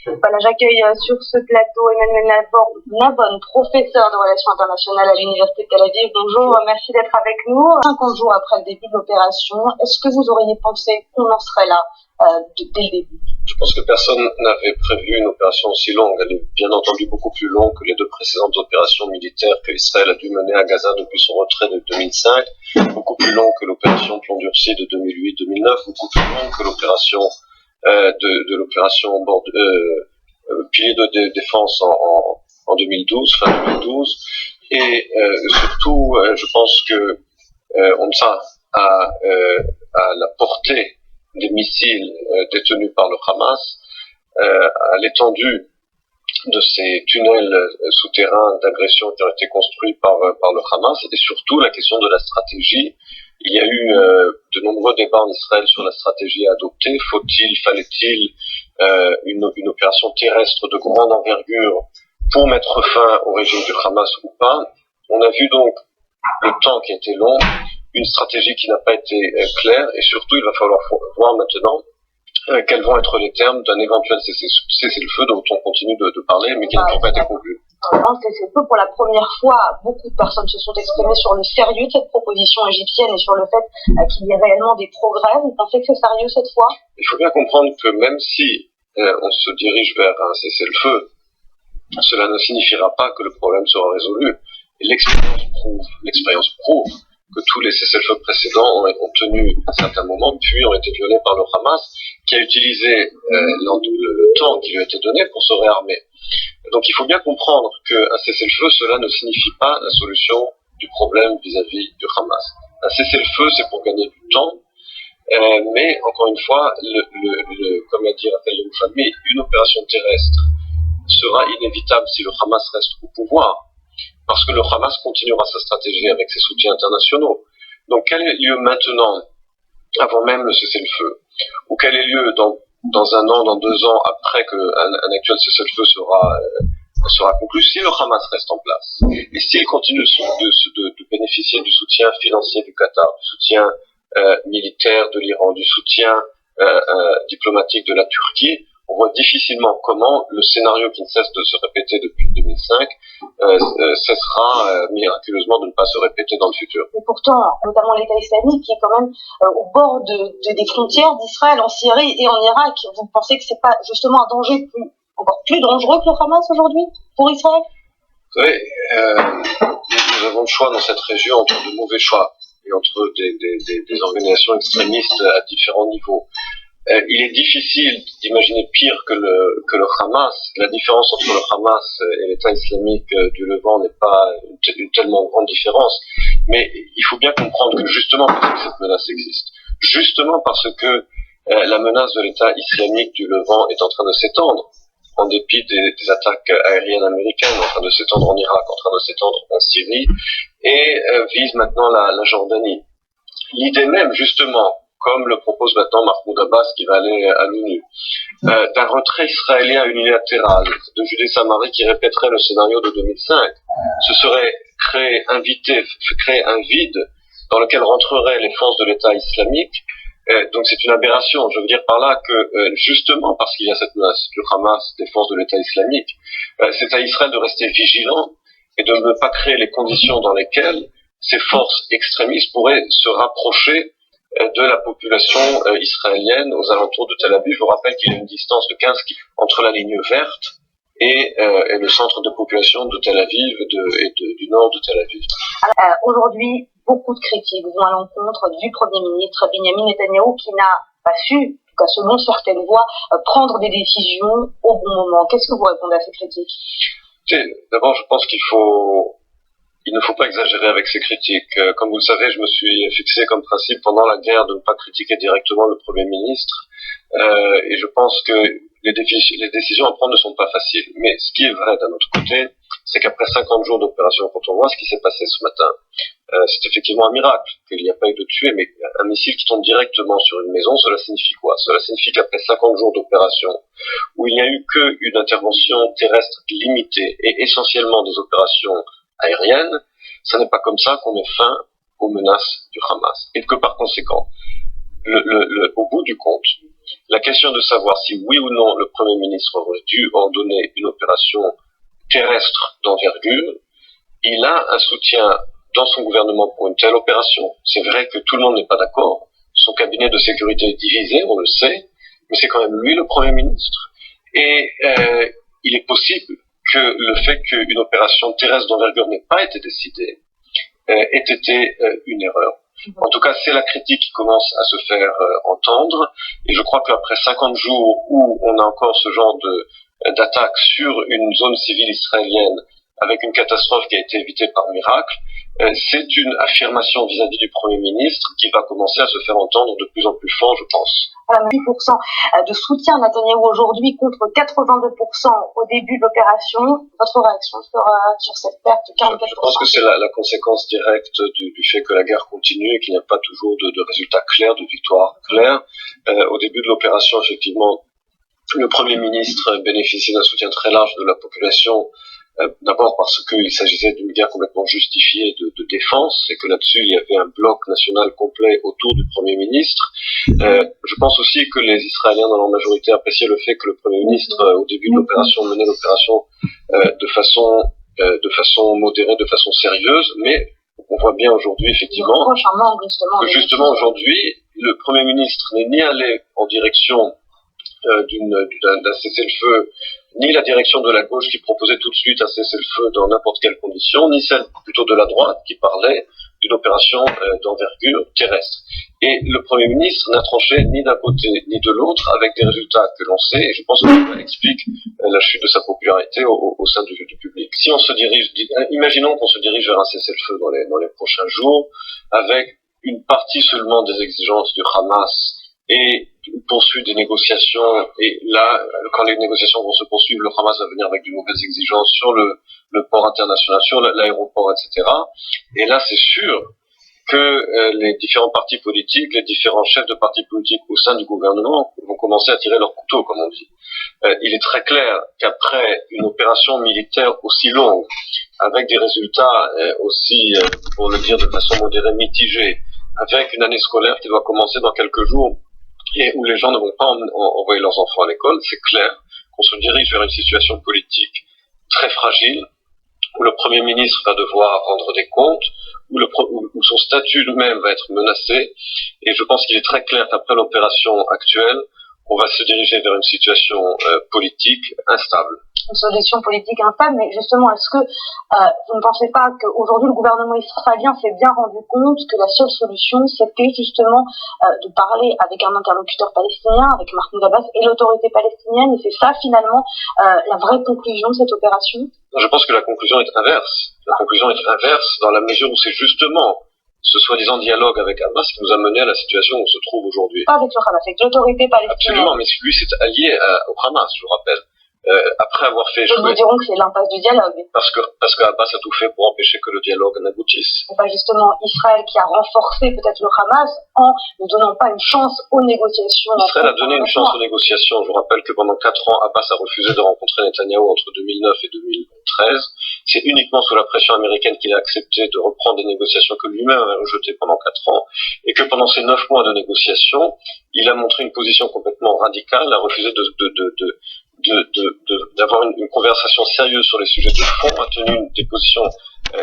Voilà, j'accueille sur ce plateau Emmanuel Nabon, professeur de relations internationales à l'Université de Tel Aviv. Bonjour, merci d'être avec nous. 50 jours après le début de l'opération, est-ce que vous auriez pensé qu'on en serait là dès le début? Je pense que personne n'avait prévu une opération aussi longue. Elle est bien entendu beaucoup plus longue que les deux précédentes opérations militaires que Israël a dû mener à Gaza depuis son retrait de 2005, beaucoup plus longue que l'opération Plomb durci de 2008-2009, beaucoup plus longue que l'opération de l'opération pilier de défense en 2012, fin 2012, et surtout, je pense que ONSA a la portée des missiles détenus par le Hamas, à l'étendue de ces tunnels souterrains d'agression qui ont été construits par le Hamas, et surtout la question de la stratégie. Il y a eu de nombreux débats en Israël sur la stratégie à adopter. Fallait-il une opération terrestre de grande envergure pour mettre fin au régime du Hamas ou pas? On a vu donc le temps qui a été long, une stratégie qui n'a pas été claire, et surtout il va falloir voir maintenant quels vont être les termes d'un éventuel cessez-le-feu dont on continue de parler, mais qui n'a toujours pas été conclu. Cessez-le-feu, pour la première fois, beaucoup de personnes se sont exprimées sur le sérieux de cette proposition égyptienne et sur le fait qu'il y ait réellement des progrès. Vous pensez que c'est sérieux cette fois? Il faut bien comprendre que même si on se dirige vers un cessez-le-feu, cela ne signifiera pas que le problème sera résolu. Et l'expérience prouve que tous les cessez-le-feu précédents ont tenu à certains moments, puis ont été violés par le Hamas, qui a utilisé le temps qui lui a été donné pour se réarmer. Donc il faut bien comprendre qu'un cessez-le-feu, cela ne signifie pas la solution du problème vis-à-vis du Hamas. Un cessez-le-feu, c'est pour gagner du temps, mais encore une fois, comme l'a dit Raphaël Youfami, une opération terrestre sera inévitable si le Hamas reste au pouvoir, parce que le Hamas continuera sa stratégie avec ses soutiens internationaux. Donc quel est lieu maintenant, avant même le cessez-le-feu, ou quel est lieu dans un an, dans 2 ans, après qu'un actuel cessez-le-feu sera conclu, si le Hamas reste en place, et s'il continue de bénéficier du soutien financier du Qatar, du soutien militaire de l'Iran, du soutien diplomatique de la Turquie, on voit difficilement comment le scénario qui ne cesse de se répéter depuis 2005 cessera miraculeusement de ne pas se répéter dans le futur. Et pourtant, notamment l'État islamique qui est quand même au bord des frontières d'Israël, en Syrie et en Irak, vous pensez que c'est pas justement un danger encore plus dangereux que le Hamas aujourd'hui pour Israël? Vous savez, nous avons le choix dans cette région entre de mauvais choix et entre des organisations extrémistes à différents niveaux. Il est difficile d'imaginer pire que le Hamas. La différence entre le Hamas et l'État islamique du Levant n'est pas une tellement grande différence. Mais il faut bien comprendre que justement parce que cette menace existe, justement parce que la menace de l'État islamique du Levant est en train de s'étendre, en dépit des attaques aériennes américaines, en train de s'étendre en Irak, en train de s'étendre en Syrie, et vise maintenant la Jordanie. L'idée même, justement, comme le propose maintenant Mahmoud Abbas qui va aller à l'ONU, d'un retrait israélien unilatéral de Judée-Samarie qui répéterait le scénario de 2005, ce serait créer un vide dans lequel rentreraient les forces de l'État islamique. Donc c'est une aberration. Je veux dire par là que justement parce qu'il y a cette menace du Hamas, des forces de l'État islamique, c'est à Israël de rester vigilant et de ne pas créer les conditions dans lesquelles ces forces extrémistes pourraient se rapprocher de la population israélienne aux alentours de Tel Aviv. Je vous rappelle qu'il y a une distance de 15 km entre la ligne verte et le centre de population de Tel Aviv et du nord de Tel Aviv. Aujourd'hui, beaucoup de critiques vont à l'encontre du Premier ministre Benjamin Netanyahou qui n'a pas su, en tout cas selon certaines voix, prendre des décisions au bon moment. Qu'est-ce que vous répondez à ces critiques? D'abord, je pense qu'il ne faut pas exagérer avec ces critiques. Comme vous le savez, je me suis fixé comme principe pendant la guerre de ne pas critiquer directement le Premier ministre. Et je pense que les décisions à prendre ne sont pas faciles. Mais ce qui est vrai d'un autre côté, c'est qu'après 50 jours d'opération, quand on voit ce qui s'est passé ce matin, c'est effectivement un miracle qu'il n'y a pas eu de tués, mais un missile qui tombe directement sur une maison, cela signifie quoi? Cela signifie qu'après 50 jours d'opération, où il n'y a eu qu'une intervention terrestre limitée et essentiellement des opérations aériennes, ce n'est pas comme ça qu'on met fin aux menaces du Hamas. Et que par conséquent, au bout du compte, la question de savoir si oui ou non le Premier ministre aurait dû ordonner une opération terrestre d'envergure, il a un soutien dans son gouvernement pour une telle opération. C'est vrai que tout le monde n'est pas d'accord. Son cabinet de sécurité est divisé, on le sait, mais c'est quand même lui le Premier ministre. Et il est possible que le fait qu'une opération terrestre d'envergure n'ait pas été décidée ait été une erreur. En tout cas, c'est la critique qui commence à se faire entendre, et je crois qu'après 50 jours où on a encore ce genre d'attaque sur une zone civile israélienne avec une catastrophe qui a été évitée par miracle, c'est une affirmation vis-à-vis du Premier ministre qui va commencer à se faire entendre de plus en plus fort, je pense. 10% de soutien à Netanyahou aujourd'hui contre 82% au début de l'opération. Votre réaction sur cette perte de 44%? Je pense que c'est la conséquence directe du fait que la guerre continue et qu'il n'y a pas toujours de résultats clairs, de victoires claires. Au début de l'opération, effectivement, le Premier ministre bénéficie d'un soutien très large de la population. D'abord parce qu'il s'agissait d'une guerre complètement justifiée de défense, et que là-dessus il y avait un bloc national complet autour du Premier ministre. Je pense aussi que les Israéliens dans leur majorité appréciaient le fait que le Premier ministre, au début de l'opération, menait l'opération de façon modérée, de façon sérieuse, mais on voit bien aujourd'hui effectivement que justement aujourd'hui le Premier ministre n'est ni allé en direction d'un cessez-le-feu, ni la direction de la gauche qui proposait tout de suite un cessez-le-feu dans n'importe quelle condition, ni celle plutôt de la droite qui parlait d'une opération d'envergure terrestre. Et le Premier ministre n'a tranché ni d'un côté ni de l'autre avec des résultats que l'on sait, et je pense que cela explique la chute de sa popularité au sein du public. Si on se dirige, imaginons qu'on se dirige vers un cessez-le-feu dans les prochains jours, avec une partie seulement des exigences du Hamas et poursuivre des négociations, et là, quand les négociations vont se poursuivre, le Hamas va venir avec de nouvelles exigences sur le port international, sur l'aéroport, etc. Et là, c'est sûr que les différents partis politiques, les différents chefs de partis politiques au sein du gouvernement vont commencer à tirer leur couteau, comme on dit. Il est très clair qu'après une opération militaire aussi longue, avec des résultats aussi, pour le dire de façon modérée, mitigés, avec une année scolaire qui doit commencer dans quelques jours, et où les gens ne vont pas envoyer leurs enfants à l'école, c'est clair qu'on se dirige vers une situation politique très fragile, où le Premier ministre va devoir rendre des comptes, où son statut lui-même va être menacé, et je pense qu'il est très clair qu'après l'opération actuelle, on va se diriger vers une situation politique instable. Une solution politique instable, mais justement, est-ce que vous ne pensez pas qu'aujourd'hui le gouvernement israélien s'est bien rendu compte que la seule solution c'était justement de parler avec un interlocuteur palestinien, avec Mahmoud Abbas et l'autorité palestinienne, et c'est ça finalement la vraie conclusion de cette opération? Je pense que la conclusion est inverse. La conclusion est inverse dans la mesure où c'est justement ce soi-disant dialogue avec Hamas qui nous a mené à la situation où on se trouve aujourd'hui. Pas avec le Hamas, avec l'autorité palestinienne. Absolument, mais lui c'est allié au Hamas, je vous rappelle. Après avoir fait échouer... Nous dirons que c'est l'impasse du dialogue. Parce que Abbas a tout fait pour empêcher que le dialogue n'aboutisse. C'est pas justement Israël qui a renforcé peut-être le Hamas en ne donnant pas une chance aux négociations. Israël a donné une chance aux négociations. Je vous rappelle que pendant 4 ans, Abbas a refusé de rencontrer Netanyahou entre 2009 et 2013. C'est uniquement sous la pression américaine qu'il a accepté de reprendre des négociations que lui-même avait rejetées pendant 4 ans. Et que pendant ces 9 mois de négociations, il a montré une position complètement radicale, a refusé d'avoir une conversation sérieuse sur les sujets de fond, a tenu des positions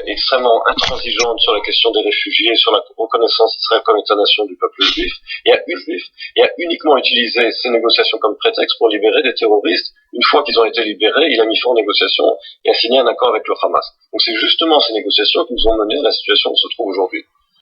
extrêmement intransigeantes sur la question des réfugiés, sur la reconnaissance d'Israël comme État-nation du peuple juif, et a uniquement utilisé ces négociations comme prétexte pour libérer des terroristes. Une fois qu'ils ont été libérés, il a mis fin aux négociations et a signé un accord avec le Hamas. Donc c'est justement ces négociations qui nous ont mené à la situation où on se trouve aujourd'hui.